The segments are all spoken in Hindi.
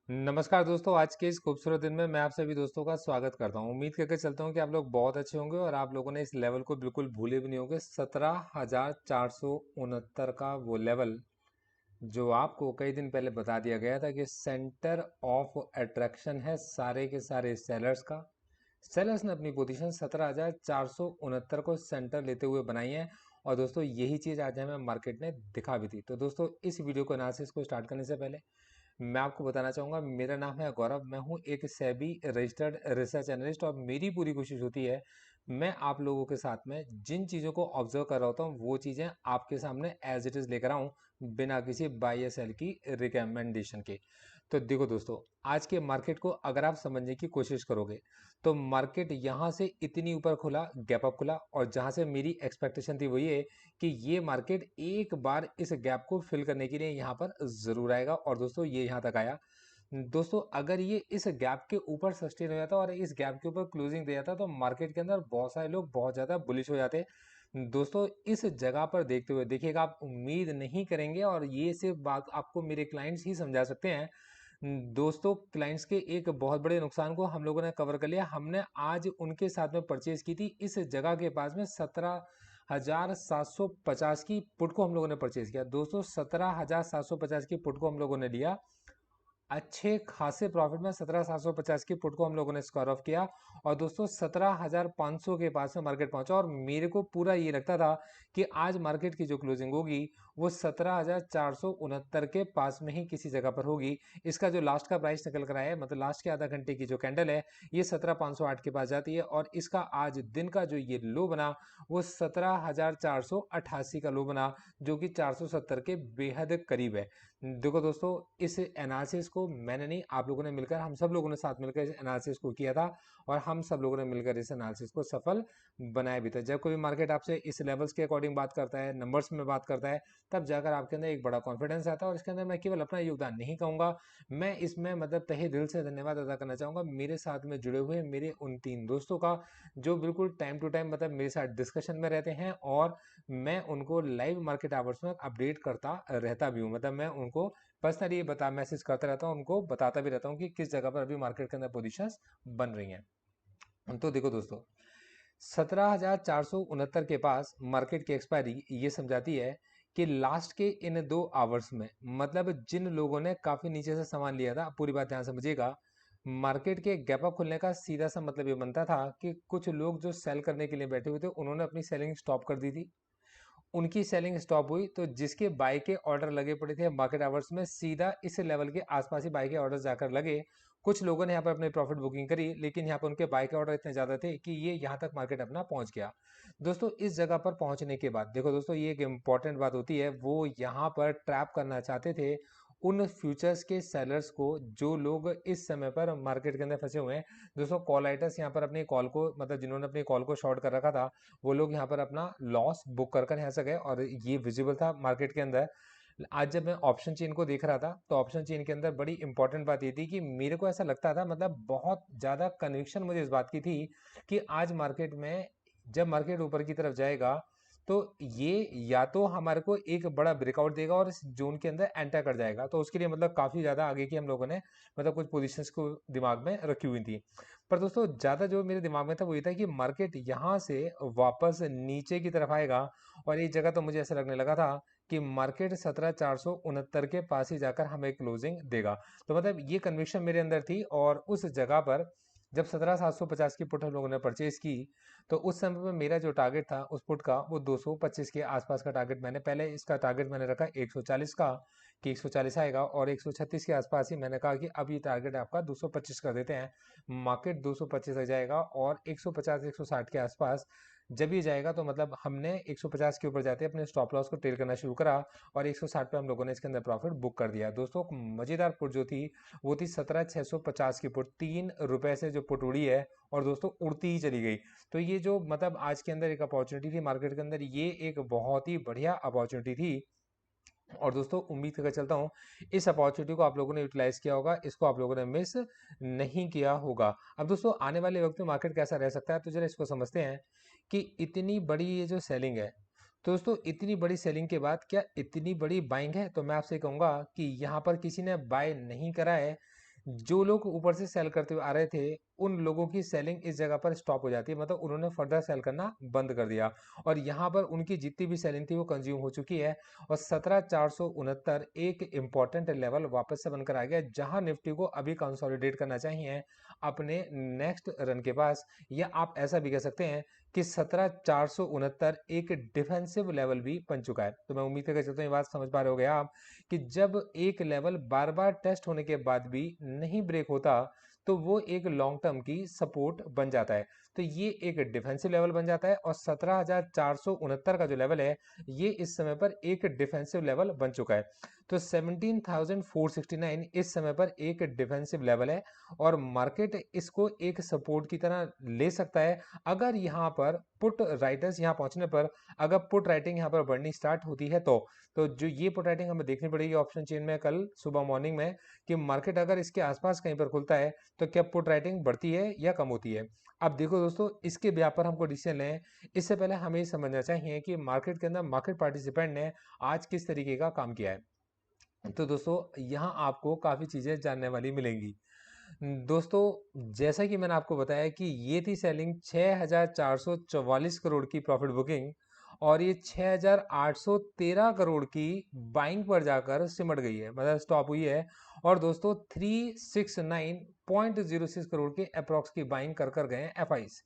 नमस्कार दोस्तों, आज के इस खूबसूरत दिन में मैं आप सभी दोस्तों का स्वागत करता हूं। उम्मीद करके चलता हूं कि आप लोग बहुत अच्छे होंगे और आप लोगों ने इस लेवल को बिल्कुल भूले भी नहीं होंगे। 17,469 का वो लेवल जो आपको कई दिन पहले बता दिया गया था कि सेंटर ऑफ अट्रैक्शन है सारे के सारे सेलर्स का। सेलर्स ने अपनी पोजीशन 17,469 को सेंटर लेते हुए बनाई है। और दोस्तों यही चीज़ आज हमें मार्केट ने दिखा भी थी। तो दोस्तों इस वीडियो को एनालिसिस को स्टार्ट करने से पहले मैं आपको बताना चाहूँगा, मेरा नाम है गौरव। मैं हूँ एक सेबी रजिस्टर्ड रिसर्च एनालिस्ट और मेरी पूरी कोशिश होती है मैं आप लोगों के साथ में जिन चीज़ों को ऑब्जर्व कर रहा होता हूँ वो चीज़ें आपके सामने एज इट इज़ लेकर आऊँ, बिना किसी बाय या सेल की रिकमेंडेशन के। तो देखो दोस्तों, आज के मार्केट को अगर आप समझने की कोशिश करोगे तो मार्केट यहाँ से इतनी ऊपर खुला, गैप अप खुला, और जहाँ से मेरी एक्सपेक्टेशन थी वो ये कि ये मार्केट एक बार इस गैप को फिल करने के लिए यहाँ पर ज़रूर आएगा। और दोस्तों ये यहाँ तक आया। दोस्तों अगर ये इस गैप के ऊपर सस्टेन हो जाता और इस गैप के ऊपर क्लोजिंग दे जाता तो मार्केट के अंदर बहुत सारे लोग बहुत ज़्यादा बुलिश हो जाते। दोस्तों इस जगह पर देखते हुए देखिएगा, आप उम्मीद नहीं करेंगे और ये सिर्फ बात आपको मेरे क्लाइंट्स ही समझा सकते हैं। दोस्तों क्लाइंट्स के एक बहुत बड़े नुकसान को हम लोगों ने कवर कर लिया। हमने आज उनके साथ में परचेज की थी इस जगह के पास में 17,750 की पुट को हम लोगों ने परचेज किया। दोस्तों 17,750 की पुट को हम लोगों ने लिया अच्छे खासे प्रॉफिट में। 17,750 की पुट को हम लोगों ने स्क्वायर ऑफ किया और दोस्तों 17,500 के पास में मार्केट पहुंचा। और मेरे को पूरा ये लगता था कि आज मार्केट की जो क्लोजिंग होगी वो 17,469 के पास में ही किसी जगह पर होगी। इसका जो लास्ट का प्राइस निकल कर आया है, मतलब लास्ट के आधा घंटे की जो कैंडल है, ये 17,508 के पास जाती है और इसका आज दिन का जो ये लो बना वो 17,488 का लो बना, जो कि 470 के बेहद करीब है। देखो दोस्तों, इस एनालिसिस को मैंने नहीं, आप लोगों ने मिलकर, हम सब लोगों ने साथ मिलकर इस एनालिसिस को किया था और हम सब लोगों ने मिलकर इस एनालिसिस को सफल बनाया भी था। जब कोई मार्केट आपसे इस लेवल्स के अकॉर्डिंग बात करता है, नंबर्स में बात करता है, तब जाकर आपके अंदर एक बड़ा कॉन्फिडेंस आता है। और इसके अंदर मैं केवल अपना योगदान नहीं कहूँगा, मैं इसमें मतलब तहे दिल से धन्यवाद अदा करना चाहूँगा मेरे साथ में जुड़े हुए मेरे उन 3 दोस्तों का, जो बिल्कुल टाइम टू टाइम मतलब मेरे साथ डिस्कशन में रहते हैं और मैं उनको लाइव मार्केट आवर्स में अपडेट करता रहता भी हूँ। मतलब मैं उनको पर्सनली बता मैसेज करता रहता हूँ, उनको बताता भी रहता हूँ कि किस जगह पर अभी मार्केट के अंदर पोजीशंस बन रही हैं। तो देखो दोस्तों, 17,469 के पास मार्केट की एक्सपायरी ये समझाती है कि लास्ट के इन 2 आवर्स में, मतलब जिन लोगों ने काफी नीचे से सामान लिया था, पूरी बात ध्यान समझिएगा, मार्केट के गैप अप खुलने का सीधा सा मतलब ये बनता था कि कुछ लोग जो सेल करने के लिए बैठे हुए थे उन्होंने अपनी सेलिंग स्टॉप कर दी थी। उनकी सेलिंग स्टॉप हुई तो जिसके बाय के ऑर्डर लगे पड़े थे मार्केट आवर्स में, सीधा इस लेवल के आसपास ही बाय के ऑर्डर जाकर लगे। कुछ लोगों ने यहाँ पर अपनी प्रॉफिट बुकिंग करी, लेकिन यहाँ पर उनके बाय के ऑर्डर इतने ज्यादा थे कि ये यहाँ तक मार्केट अपना पहुंच गया। दोस्तों इस जगह पर पहुंचने के बाद देखो दोस्तों, ये एक इंपॉर्टेंट बात होती है, वो यहाँ पर ट्रैप करना चाहते थे उन फ्यूचर्स के सेलर्स को जो लोग इस समय पर मार्केट के अंदर फंसे हुए हैं। दोस्तों कॉल राइटर्स यहाँ पर अपनी कॉल को, मतलब जिन्होंने अपनी कॉल को शॉर्ट कर रखा था, वो लोग यहाँ पर अपना लॉस बुक कर कर यहाँ से गए और ये विजिबल था मार्केट के अंदर। आज जब मैं ऑप्शन चेन को देख रहा था तो ऑप्शन चेन के अंदर बड़ी इंपॉर्टेंट बात ये थी कि मेरे को ऐसा लगता था, मतलब बहुत ज्यादा कन्विक्शन मुझे इस बात की थी कि आज मार्केट में जब मार्केट ऊपर की तरफ जाएगा तो ये या तो हमारे को एक बड़ा ब्रेकआउट देगा और इस जोन के अंदर एंटर कर जाएगा। तो उसके लिए मतलब काफी ज्यादा आगे की हम लोगों ने मतलब कुछ पोजीशंस को दिमाग में रखी हुई थी। पर दोस्तों ज्यादा जो मेरे दिमाग में था वो ये था कि मार्केट यहाँ से वापस नीचे की तरफ आएगा। और एक जगह तो मुझे ऐसा लगने लगा था कि मार्केट 17,469 के पास ही जाकर हमें क्लोजिंग देगा। तो मतलब ये कन्विक्शन मेरे अंदर थी और उस जगह पर जब 17,750 की पुट हम लोगों ने परचेज की तो उस समय पे मेरा जो टारगेट था उस पुट का वो 225 के आसपास का टारगेट, मैंने पहले इसका टारगेट मैंने रखा 140 का, कि 140 आएगा, और 136 के आसपास ही मैंने कहा कि अब ये टारगेट आपका 225 कर देते हैं। मार्केट 225 तक जाएगा और 150 160 के आसपास जब ये जाएगा तो मतलब हमने 150 के ऊपर जाते अपने स्टॉप लॉस को ट्रेल करना शुरू करा और 160 पे हम लोगों ने इसके अंदर प्रॉफिट बुक कर दिया। दोस्तों मजेदार पुट जो थी वो थी 17,650 की पुट, 3 रुपए से जो पुट उड़ी है और दोस्तों उड़ती ही चली गई। तो ये जो मतलब आज के अंदर एक अपॉर्चुनिटी थी मार्केट के अंदर, ये एक बहुत ही बढ़िया अपॉर्चुनिटी थी। और दोस्तों उम्मीद करके चलता हूँ इस अपॉर्चुनिटी को आप लोगों ने यूटिलाइज किया होगा, इसको आप लोगों ने मिस नहीं किया होगा। अब दोस्तों आने वाले वक्त में मार्केट कैसा रह सकता है, तो जरा इसको समझते हैं कि इतनी बड़ी ये जो सेलिंग है, तो दोस्तों इतनी बड़ी सेलिंग के बाद क्या इतनी बड़ी बाइंग है? तो मैं आपसे कहूंगा कि यहाँ पर किसी ने बाय नहीं करा है। जो लोग ऊपर से सेल करते हुए आ रहे थे उन लोगों की सेलिंग इस जगह पर स्टॉप हो जाती है, मतलब उन्होंने फर्दर सेल करना बंद कर दिया और यहाँ पर उनकी जितनी भी सेलिंग थी वो कंज्यूम हो चुकी है और 17,469 एक इंपॉर्टेंट लेवल वापस से बनकर आ गया, जहां निफ्टी को अभी कंसोलिडेट करना चाहिए अपने नेक्स्ट रन के पास। या आप ऐसा भी कह सकते हैं कि 17,469 एक डिफेंसिव लेवल भी बन चुका है। तो मैं उम्मीद करके चलता हूँ ये बात समझ पा रहे होगे आप कि जब एक लेवल बार बार टेस्ट होने के बाद भी नहीं ब्रेक होता तो वो एक लॉन्ग टर्म की सपोर्ट बन जाता है। तो ये एक डिफेंसिव लेवल बन जाता है और 17,469 का जो लेवल है ये इस समय पर एक डिफेंसिव लेवल बन चुका है। तो 17,469 इस समय पर एक डिफेंसिव लेवल है और मार्केट इसको एक सपोर्ट की तरह ले सकता है अगर यहाँ पर पुट राइटर्स यहाँ पहुंचने पर अगर पुट राइटिंग यहाँ पर बढ़नी स्टार्ट होती है तो जो ये पुट राइटिंग हमें देखनी पड़ेगी ऑप्शन चेन में कल सुबह मॉर्निंग में कि मार्केट अगर इसके आसपास कहीं पर खुलता है तो क्या पुट राइटिंग बढ़ती है या कम होती है। अब देखो दोस्तों इसके ब्याह पर हमको डिसीजन लें इससे पहले हमें समझना चाहिए कि मार्केट के अंदर मार्केट पार्टिसिपेंट ने आज किस तरीके का काम किया है। तो दोस्तों यहाँ आपको काफ़ी चीज़ें जानने वाली मिलेंगी। दोस्तों जैसा कि मैंने आपको बताया कि ये थी सेलिंग 6,444 करोड़ की प्रॉफिट बुकिंग और ये 6,813 करोड़ की बाइंग पर जाकर सिमट गई है, मतलब स्टॉप हुई है। और दोस्तों 369.06 करोड़ के अप्रॉक्स की बाइंग कर गए एफआईज।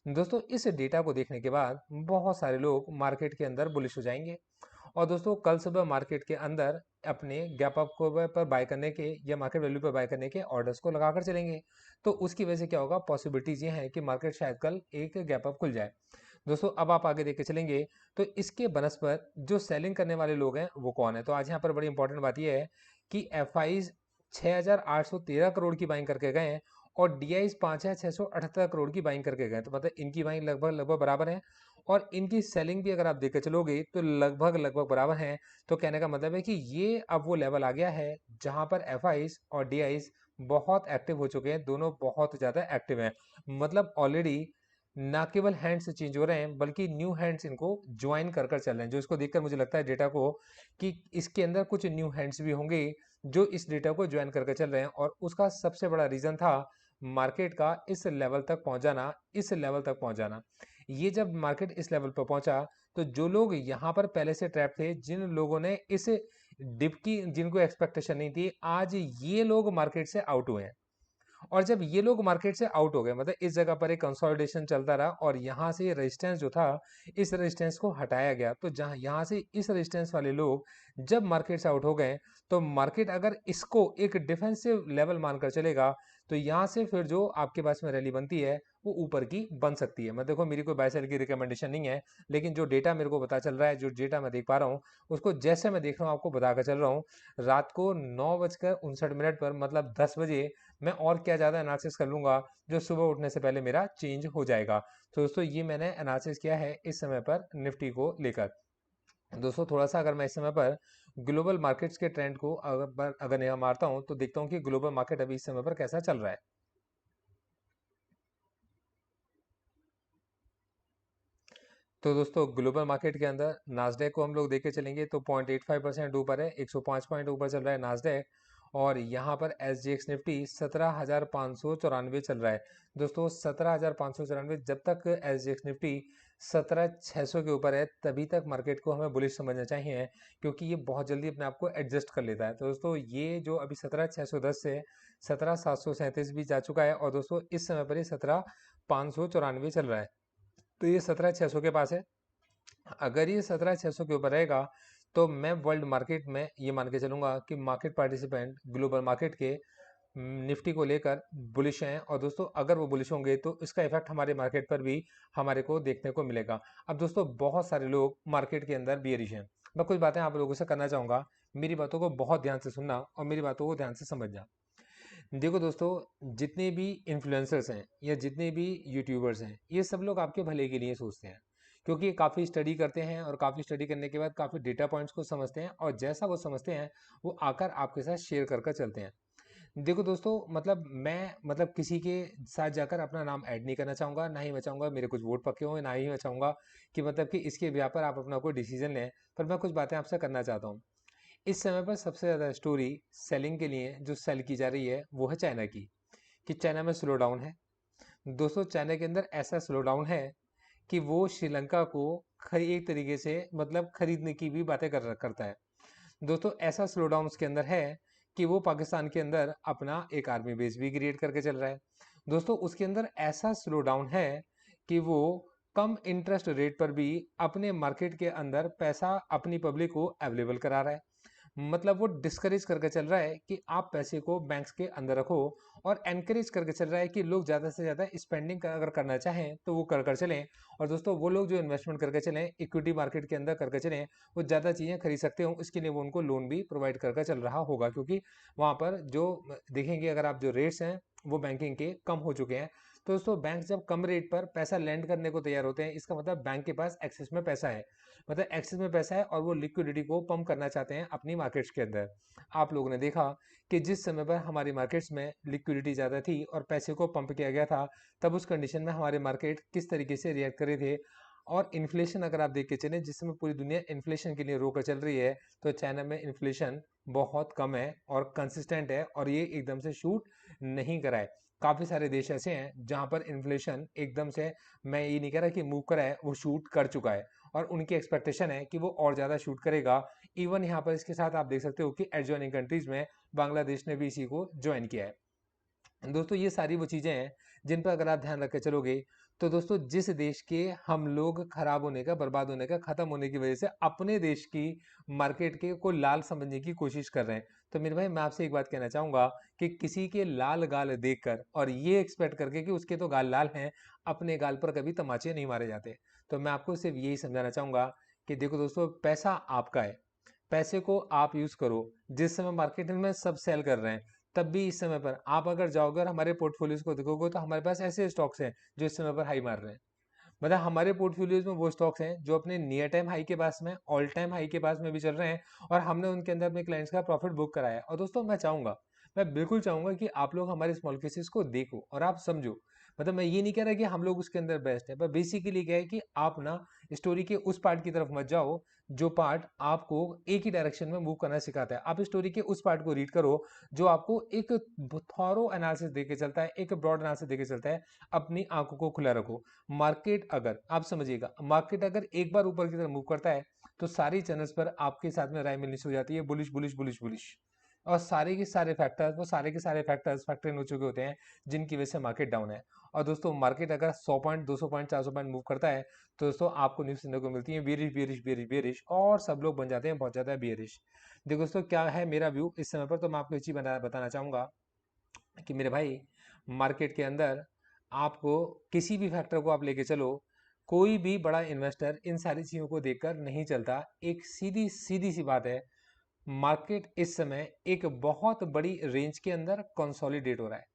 दोस्तों इस डेटा को देखने के बाद बहुत सारे लोग मार्केट के अंदर बुलिश हो जाएंगे और दोस्तों कल सुबह मार्केट के अंदर अपने गैप अप को पर बाय करने के या मार्केट वैल्यू पर बाय करने के ऑर्डर्स को लगाकर चलेंगे। तो उसकी वजह से क्या होगा, पॉसिबिलिटीज ये है कि मार्केट शायद कल एक गैप अप खुल जाए। दोस्तों अब आप आगे देख के चलेंगे तो इसके बनस्पत जो सेलिंग करने वाले लोग हैं वो कौन है। तो आज यहाँ पर बड़ी इंपॉर्टेंट बात यह है कि एफ आई 6,813 करोड़ की बाइंग करके गए हैं और डी आई 5,678 करोड़ की बाइंग करके गए। तो मतलब इनकी बाइंग लगभग लगभग बराबर है और इनकी सेलिंग भी अगर आप देख के चलोगे तो लगभग लगभग बराबर है। तो कहने का मतलब है कि ये अब वो लेवल आ गया है जहां पर एफ और डी बहुत एक्टिव हो चुके हैं, दोनों बहुत ज्यादा एक्टिव हैं। मतलब ऑलरेडी ना केवल हैंड्स चेंज हो रहे हैं बल्कि न्यू हैंड्स इनको ज्वाइन कर कर चल रहे हैं, जो इसको देखकर मुझे लगता है डेटा को कि इसके अंदर कुछ न्यू हैंड्स भी होंगे जो इस डेटा को ज्वाइन करके चल रहे हैं। और उसका सबसे बड़ा रीजन था मार्केट का इस लेवल तक पहुंच जाना, इस लेवल तक पहुंच जाना। ये जब मार्केट इस लेवल पर पहुंचा तो जो लोग यहाँ पर पहले से ट्रैप थे, जिन लोगों ने इस डिप की जिनको एक्सपेक्टेशन नहीं थी, आज ये लोग मार्केट से आउट हुए हैं। और जब ये लोग मार्केट से आउट हो गए, मतलब इस जगह पर एक कंसोलिडेशन चलता रहा और यहाँ से रेजिस्टेंस जो था इस रेजिस्टेंस को हटाया गया। तो जहाँ यहाँ से इस रेजिस्टेंस वाले लोग जब मार्केट से आउट हो गए तो मार्केट अगर इसको एक डिफेंसिव लेवल मानकर चलेगा तो यहाँ से फिर जो आपके पास में रैली बनती है वो ऊपर की बन सकती है। मैं देखो मेरी कोई बाय सेल की रिकमेंडेशन नहीं है, लेकिन जो डेटा मेरे को पता चल रहा है, जो डेटा मैं देख पा रहा हूँ उसको जैसे मैं देख रहा हूँ आपको बताकर चल रहा हूँ। रात को 9:59 पर मतलब 10 बजे मैं और क्या ज़्यादा एनालिसिस कर लूंगा जो सुबह उठने से पहले मेरा चेंज हो जाएगा। तो दोस्तों ये मैंने एनालिसिस किया है इस समय पर निफ्टी को लेकर। दोस्तों थोड़ा सा अगर मैं इस समय पर ग्लोबल मार्केट्स के ट्रेंड को अगर निगाह मारता हूं तो देखता हूं कि ग्लोबल मार्केट अभी इस समय पर कैसा चल रहा है। तो दोस्तों ग्लोबल मार्केट के अंदर नास्डैक को हम लोग देखे चलेंगे तो 0.85% ऊपर है, 105 पॉइंट ऊपर चल रहा है नास्डैक। और यहाँ पर एस जी एक्स निफ्टी 17,594 चल रहा है। दोस्तों 17,594, जब तक एस जी एक्स निफ्टी 17,600 के ऊपर है तभी तक मार्केट को हमें बुलिश समझना चाहिए, क्योंकि ये बहुत जल्दी अपने आप को एडजस्ट कर लेता है। तो दोस्तों ये जो अभी 17,610 से 17,737 भी जा चुका है और दोस्तों इस समय पर ये 17,594 चल रहा है। तो ये 17,600 के पास है। अगर ये 17,600 के ऊपर रहेगा तो मैं वर्ल्ड मार्केट में ये मान के चलूंगा कि मार्केट पार्टिसिपेंट ग्लोबल मार्केट के निफ्टी को लेकर बुलिश हैं। और दोस्तों अगर वो बुलिश होंगे तो इसका इफेक्ट हमारे मार्केट पर भी हमारे को देखने को मिलेगा। अब दोस्तों बहुत सारे लोग मार्केट के अंदर बियरिश हैं। मैं कुछ बातें आप लोगों से करना चाहूंगा, मेरी बातों को बहुत ध्यान से सुनना और मेरी बातों को ध्यान से समझना। देखो दोस्तों जितने भी इन्फ्लुएंसर्स हैं या जितने भी यूट्यूबर्स हैं ये सब लोग आपके भले के लिए सोचते हैं, क्योंकि ये काफ़ी स्टडी करते हैं और काफ़ी स्टडी करने के बाद काफ़ी डेटा पॉइंट्स को समझते हैं और जैसा वो समझते हैं वो आकर आपके साथ शेयर कर कर चलते हैं। देखो दोस्तों मतलब मैं मतलब किसी के साथ जाकर अपना नाम ऐड नहीं करना चाहूँगा, ना ही मैं चाहूँगा मेरे कुछ वोट पक्के हों, ना ही मैं चाहूँगा कि मतलब कि इसके ब्याह पर आप अपना कोई डिसीजन लें। पर मैं कुछ बातें आपसे करना चाहता हूँ। इस समय पर सबसे ज़्यादा स्टोरी सेलिंग के लिए जो सेल की जा रही है वो है चाइना की, कि चाइना में स्लो डाउन है। दोस्तों चाइना के अंदर ऐसा स्लो डाउन है कि वो श्रीलंका को एक तरीके से मतलब खरीदने की भी बातें करता है। दोस्तों ऐसा स्लो डाउन उसके अंदर है कि वो पाकिस्तान के अंदर अपना एक आर्मी बेस भी क्रिएट करके चल रहा है। दोस्तों उसके अंदर ऐसा स्लो डाउन है कि वो कम इंटरेस्ट रेट पर भी अपने मार्केट के अंदर पैसा अपनी पब्लिक को अवेलेबल करा रहा है। मतलब वो डिस्करेज करके चल रहा है कि आप पैसे को बैंक्स के अंदर रखो, और एनकरेज करके चल रहा है कि लोग ज़्यादा से ज़्यादा स्पेंडिंग अगर करना चाहें तो वो कर चलें। और दोस्तों वो लोग जो इन्वेस्टमेंट करके चलें, इक्विटी मार्केट के अंदर करके चलें, वो ज़्यादा चीज़ें खरीद सकते हो, इसके लिए वो उनको लोन भी प्रोवाइड करके चल रहा होगा, क्योंकि वहाँ पर जो देखेंगे अगर आप जो रेट्स हैं वो बैंकिंग के कम हो चुके हैं। तो दोस्तों बैंक जब कम रेट पर पैसा लैंड करने को तैयार होते हैं, इसका मतलब बैंक के पास एक्सेस में पैसा है, मतलब एक्सेस में पैसा है, और वो लिक्विडिटी को पंप करना चाहते हैं अपनी मार्केट्स के अंदर। आप लोगों ने देखा कि जिस समय पर हमारी मार्केट्स में लिक्विडिटी ज़्यादा थी और पैसे को पंप किया गया था, तब उस कंडीशन में हमारे मार्केट किस तरीके से रिएक्ट करे थे। और इन्फ्लेशन अगर आप देख के चलें, जिस समय पूरी दुनिया इन्फ्लेशन के लिए रोकर चल रही है, तो चाइना में इन्फ्लेशन बहुत कम है और कंसिस्टेंट है, और ये एकदम से शूट नहीं करा है। काफ़ी सारे देश ऐसे हैं जहाँ पर इन्फ्लेशन एकदम से, मैं ये नहीं कह रहा कि मूव करा है, वो शूट कर चुका है, और उनकी एक्सपेक्टेशन है कि वो और ज़्यादा शूट करेगा। इवन यहाँ पर इसके साथ आप देख सकते हो कि एडजॉइनिंग कंट्रीज़ में बांग्लादेश ने भी इसी को ज्वाइन किया है। दोस्तों ये सारी वो चीज़ें हैं जिन पर अगर आप ध्यान रख के चलोगे, तो दोस्तों जिस देश के हम लोग खराब होने का, बर्बाद होने का, खत्म होने की वजह से अपने देश की मार्केट के को लाल समझने की कोशिश कर रहे हैं, तो मेरे भाई मैं आपसे एक बात कहना चाहूंगा कि किसी के लाल गाल देखकर और ये एक्सपेक्ट करके कि उसके तो गाल लाल हैं, अपने गाल पर कभी तमाचे नहीं मारे जाते। तो मैं आपको सिर्फ यही समझाना चाहूंगा कि देखो दोस्तों, पैसा आपका है, पैसे को आप यूज करो। जिस समय मार्केट में सब सेल कर रहे हैं, तब भी इस समय पर आप अगर जाओगे और हमारे पोर्टफोलियोज को देखोगे, तो हमारे पास ऐसे स्टॉक्स हैं जो इस समय पर हाई मार रहे हैं। मतलब हमारे पोर्टफोलियोज में वो स्टॉक्स हैं जो अपने नियर टाइम हाई के पास में, ऑल टाइम हाई के पास में भी चल रहे हैं, और हमने उनके अंदर अपने क्लाइंट्स का प्रॉफिट बुक कराया है। और दोस्तों मैं बिल्कुल चाहूंगा कि आप लोग हमारे स्मॉल केसेस को देखो और आप समझो। मतलब मैं ये नहीं कह रहा कि हम लोग उसके अंदर बेस्ट है, पर बेसिकली क्या है कि आप ना स्टोरी के उस पार्ट की तरफ मत जाओ जो पार्ट आपको एक ही डायरेक्शन में मूव करना सिखाता है। आप स्टोरी के उस पार्ट को रीड करो जो आपको एक थॉरो एनालिसिस देके चलता है, एक ब्रॉड एनालिसिस देके चलता है। अपनी आंखों को खुला रखो। मार्केट अगर आप समझिएगा, मार्केट अगर एक बार ऊपर की तरफ मूव करता है, तो सारी चैनल्स पर आपके साथ में राय मिलनी शुरू हो जाती है, बुलिश बुलिश बुलिश बुलिश। और सारे के सारे फैक्टर्स, वो सारे के सारे फैक्टर्स फैक्टर इन हो चुके होते हैं जिनकी वजह से मार्केट डाउन है। और दोस्तों मार्केट अगर 100 पॉइंट, 200 पॉइंट, 400 पॉइंट मूव करता है, तो दोस्तों आपको न्यूज़ सुनने को मिलती है बेरिश बेरिश बेरिश बेरिश, और सब लोग बन जाते हैं बहुत ज़्यादा बेरिश। देखो दोस्तों क्या है मेरा व्यू इस समय पर, तो मैं आपको एक चीज़ बताना चाहूँगा कि मेरे भाई, मार्केट के अंदर आपको किसी भी फैक्टर को आप लेके चलो, कोई भी बड़ा इन्वेस्टर इन सारी चीज़ों को देखकर नहीं चलता। एक सीधी सीधी सी बात है, मार्केट इस समय एक बहुत बड़ी रेंज के अंदर कंसोलिडेट हो रहा है,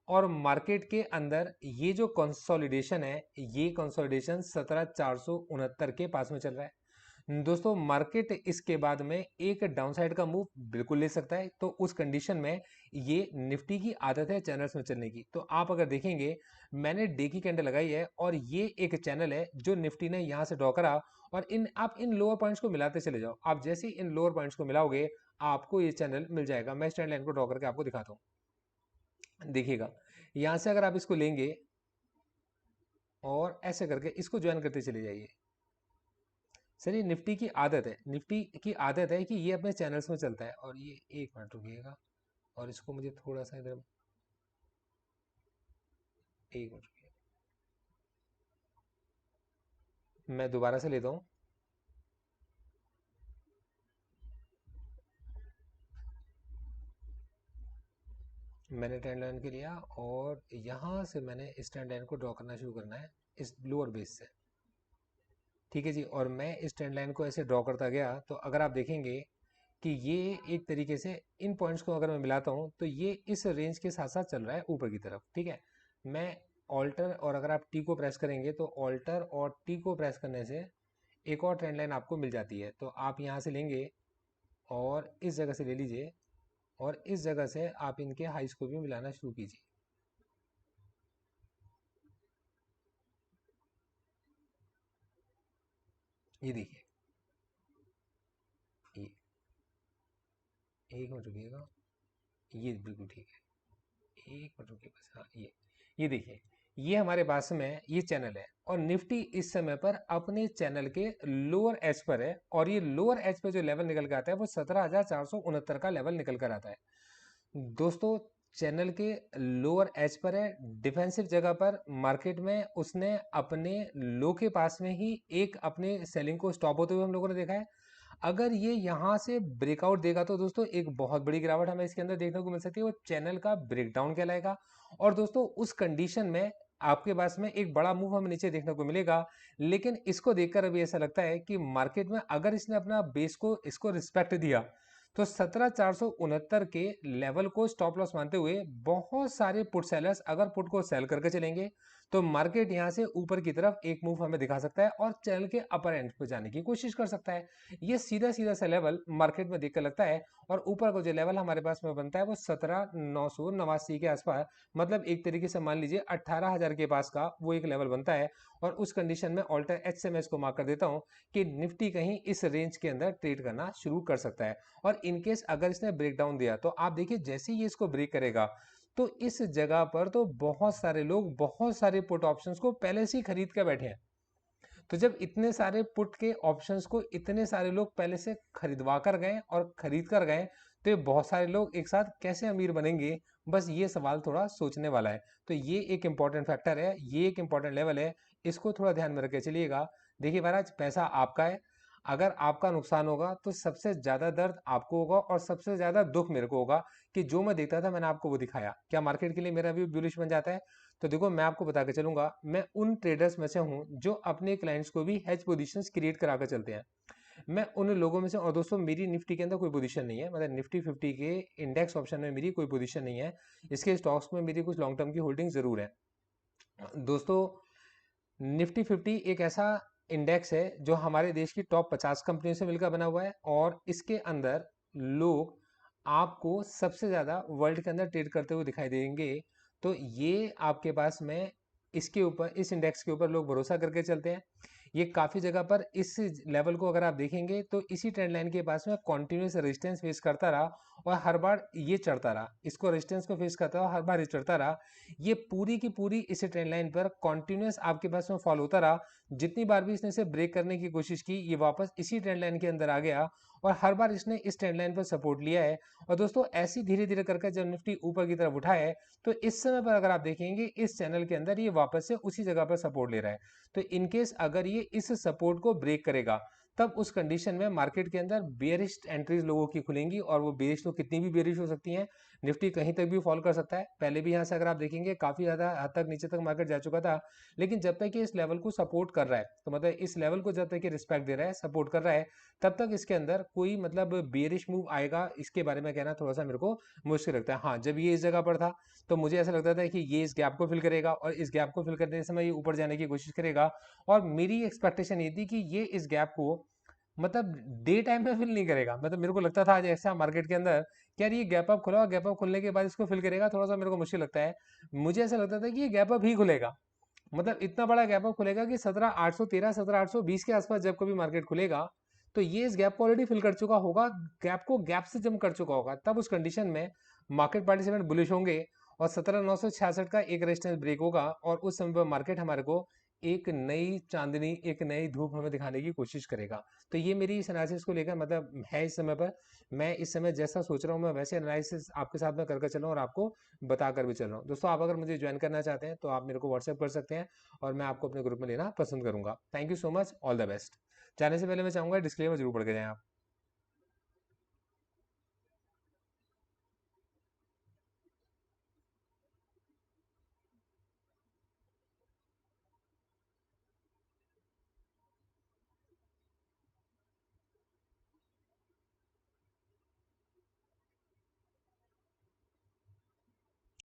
और मार्केट के अंदर ये जो कंसोलिडेशन है, ये कंसोलिडेशन 17,469 के पास में चल रहा है। दोस्तों मार्केट इसके बाद में एक डाउनसाइड का मूव बिल्कुल ले सकता है, तो उस कंडीशन में ये निफ्टी की आदत है चैनल्स में चलने की। तो आप अगर देखेंगे, मैंने डे की कैंडल लगाई है, और ये एक चैनल है जो निफ्टी ने यहाँ से ड्रॉ करा, और आप इन लोअर पॉइंट्स को मिलाते चले जाओ। आप जैसे ही इन लोअर पॉइंट्स को मिलाओगे, आपको ये चैनल मिल जाएगा। मैं स्टैंड लाइन को ड्रॉ करके आपको दिखाता हूँ, देखिएगा। यहाँ से अगर आप इसको लेंगे और ऐसे करके इसको ज्वाइन करते चले जाइए। सर ये निफ्टी की आदत है, निफ्टी की आदत है कि ये अपने चैनल्स में चलता है। और ये एक मिनट रुकिएगा, और इसको मुझे थोड़ा सा इधर, एक मिनट रुकिए, मैं दोबारा से लेता हूँ। मैंने ट्रेंड लाइन के लिया, और यहाँ से मैंने इस ट्रेंड लाइन को ड्रॉ करना शुरू करना है इस लोअर बेस से। ठीक है जी, और मैं इस ट्रेंड लाइन को ऐसे ड्रॉ करता गया, तो अगर आप देखेंगे कि ये एक तरीके से इन पॉइंट्स को अगर मैं मिलाता हूँ, तो ये इस रेंज के साथ साथ चल रहा है ऊपर की तरफ। ठीक है, मैं ऑल्टर, और अगर आप टी को प्रेस करेंगे, तो ऑल्टर और टी को प्रेस करने से एक और ट्रेंड लाइन आपको मिल जाती है। तो आप यहाँ से लेंगे और इस जगह से ले लीजिए, और इस जगह से आप इनके हाइस को भी मिलाना शुरू कीजिए। ये देखिए, ये एक मिनट रुकिएगा, ये बिल्कुल ठीक है, एक मिनट रुकिए बस। हाँ ये देखिए, ये हमारे पास में ये चैनल है और निफ्टी इस समय पर अपने चैनल के लोअर एज पर है, और ये लोअर एज पे जो लेवल निकल कर आता है वो 17,469 का लेवल निकल कर आता है दोस्तों। चैनल के लोअर एज पर है, डिफेंसिव जगह पर मार्केट में उसने अपने लो के पास में ही एक अपने सेलिंग को स्टॉप होते हुए हम लोगों ने देखा है। अगर ये यहाँ से ब्रेकआउट देगा तो दोस्तों एक बहुत बड़ी गिरावट हमें इसके अंदर देखने को मिल सकती है, वो चैनल का ब्रेकडाउन कहलाएगा। और दोस्तों उस कंडीशन में आपके पास में एक बड़ा मूव हमें नीचे देखने को मिलेगा। लेकिन इसको देखकर अभी ऐसा लगता है कि मार्केट में अगर इसने अपना बेस को इसको रिस्पेक्ट दिया तो 17,469 के लेवल को स्टॉप लॉस मानते हुए बहुत सारे पुट सेलर्स अगर पुट को सेल करके चलेंगे तो मार्केट यहां से ऊपर की तरफ एक मूव हमें दिखा सकता है और चैनल के अपर एंड पे जाने की कोशिश कर सकता है। ये सीधा सीधा सा लेवल मार्केट में देखकर लगता है। और ऊपर का जो लेवल हमारे पास में बनता है वो 17,989 के आसपास, मतलब एक तरीके से मान लीजिए 18,000 के पास का वो एक लेवल बनता है। और उस कंडीशन में ऑल्टर एच से मैं इसको मार्क कर देता हूं कि निफ्टी कहीं इस रेंज के अंदर ट्रेड करना शुरू कर सकता है। और इनकेस अगर इसने ब्रेकडाउन दिया तो आप देखिए जैसे ही इसको ब्रेक करेगा तो इस जगह पर तो बहुत सारे लोग बहुत सारे पुट ऑप्शंस को पहले से ही खरीद के बैठे हैं। तो जब इतने सारे पुट के ऑप्शंस को इतने सारे लोग पहले से खरीदवा कर गए और खरीद कर गए तो ये बहुत सारे लोग एक साथ कैसे अमीर बनेंगे, बस ये सवाल थोड़ा सोचने वाला है। तो ये एक इंपॉर्टेंट फैक्टर है, ये एक इंपॉर्टेंट लेवल है, इसको थोड़ा ध्यान में रख के चलिएगा। देखिए महाराज, पैसा आपका है, अगर आपका नुकसान होगा तो सबसे ज्यादा दर्द आपको होगा और सबसे ज्यादा दुख मेरे को होगा कि जो मैं देखता था मैंने आपको वो दिखाया, क्या मार्केट के लिए मेरा भी बुलिश बन जाता है। तो देखो मैं आपको बता के चलूंगा, मैं उन ट्रेडर्स में से हूं जो अपने क्लाइंट्स को भी हेज पोजीशंस क्रिएट करा कर चलते हैं। मैं उन लोगों में से, और दोस्तों मेरी निफ्टी के अंदर कोई पोजीशन नहीं है, मतलब निफ्टी 50 के इंडेक्स ऑप्शन में मेरी कोई पोजीशन नहीं है। इसके स्टॉक्स में मेरी कुछ लॉन्ग टर्म की होल्डिंग जरूर है दोस्तों। निफ्टी 50 एक ऐसा इंडेक्स है जो हमारे देश की टॉप 50 कंपनियों से मिलकर बना हुआ है, और इसके अंदर लोग आपको सबसे ज्यादा वर्ल्ड के अंदर ट्रेड करते हुए दिखाई देंगे। तो ये आपके पास में इसके ऊपर, इस इंडेक्स के ऊपर लोग भरोसा करके चलते हैं। ये काफी जगह पर इस लेवल को अगर आप देखेंगे तो इसी ट्रेंड लाइन के पास में कॉन्टिन्यूस रेजिस्टेंस फेस करता रहा और हर बार ये चढ़ता रहा, इसको रेजिस्टेंस को फेस करता रहा, हर बार ये चढ़ता रहा। ये पूरी की पूरी इसी ट्रेंड लाइन पर कॉन्टिन्यूस आपके पास में फॉलो होता रहा। जितनी बार भी इसने इसे ब्रेक करने की कोशिश की ये वापस इसी ट्रेंड लाइन के अंदर आ गया और हर बार इसने इस ट्रेंड लाइन पर सपोर्ट लिया है। और दोस्तों ऐसी धीरे धीरे करके जब निफ्टी ऊपर की तरफ उठा है तो इस समय पर अगर आप देखेंगे इस चैनल के अंदर ये वापस से उसी जगह पर सपोर्ट ले रहा है। तो इनकेस अगर ये इस सपोर्ट को ब्रेक करेगा तब उस कंडीशन में मार्केट के अंदर बेयरिश एंट्रीज लोगों की खुलेंगी, और वो बेयरिश तो कितनी भी बेयरिश हो सकती हैं, निफ्टी कहीं तक भी फॉल कर सकता है। पहले भी यहाँ से अगर आप देखेंगे काफी ज्यादा हद तक नीचे तक मार्केट जा चुका था, लेकिन जब तक ये इस लेवल को सपोर्ट कर रहा है, तो मतलब इस लेवल को जब तक ये रिस्पेक्ट दे रहा है, सपोर्ट कर रहा है, तब तक इसके अंदर कोई मतलब बेयरिश मूव आएगा इसके बारे में कहना थोड़ा सा मेरे को मुश्किल लगता है। हाँ, जब ये इस जगह पर था तो मुझे ऐसा लगता था कि ये इस गैप को फिल करेगा और इस गैप को फिल करने के समय ये ऊपर जाने की कोशिश करेगा। और मेरी एक्सपेक्टेशन ये थी कि ये इस गैप को मतलब डे टाइम में फिल नहीं करेगा। मतलब मेरे को लगता था आज ऐसा मार्केट के अंदर कि यार ये गैप अप खुला और गैप अप खुलने के बाद इसको फिल करेगा, थोड़ा सा मेरे को मुश्किल लगता है। मुझे ऐसा लगता था कि ये गैप अप ही खुलेगा, मतलब इतना बड़ा गैप अप खुलेगा कि 17,813 17,820 के आसपास जब कभी मार्केट खुलेगा तो ये इस गैप को ऑलरेडी फिल कर चुका होगा, गैप को गैप से जम कर चुका होगा। तब उस कंडीशन में मार्केट पार्टिसिपेंट बुलिश होंगे और 17,966 का एक रेजिस्टेंस ब्रेक होगा और उस समय पर मार्केट हमारे को एक नई चांदनी, एक नई धूप हमें दिखाने की कोशिश करेगा। तो ये मेरी इस एनालिसिस को लेकर मतलब है इस समय पर। मैं इस समय जैसा सोच रहा हूँ मैं वैसे एनालिसिस आपके साथ में करके चल रहा हूँ और आपको बता कर भी चल रहा हूँ। दोस्तों आप अगर मुझे ज्वाइन करना चाहते हैं तो आप मेरे को व्हाट्सएप कर सकते हैं और मैं आपको अपने ग्रुप में लेना पसंद करूंगा। Thank you so much, all the best. जाने से पहले मैं चाहूंगा डिस्क्लेमर जरूर पढ़ के जाएं आप।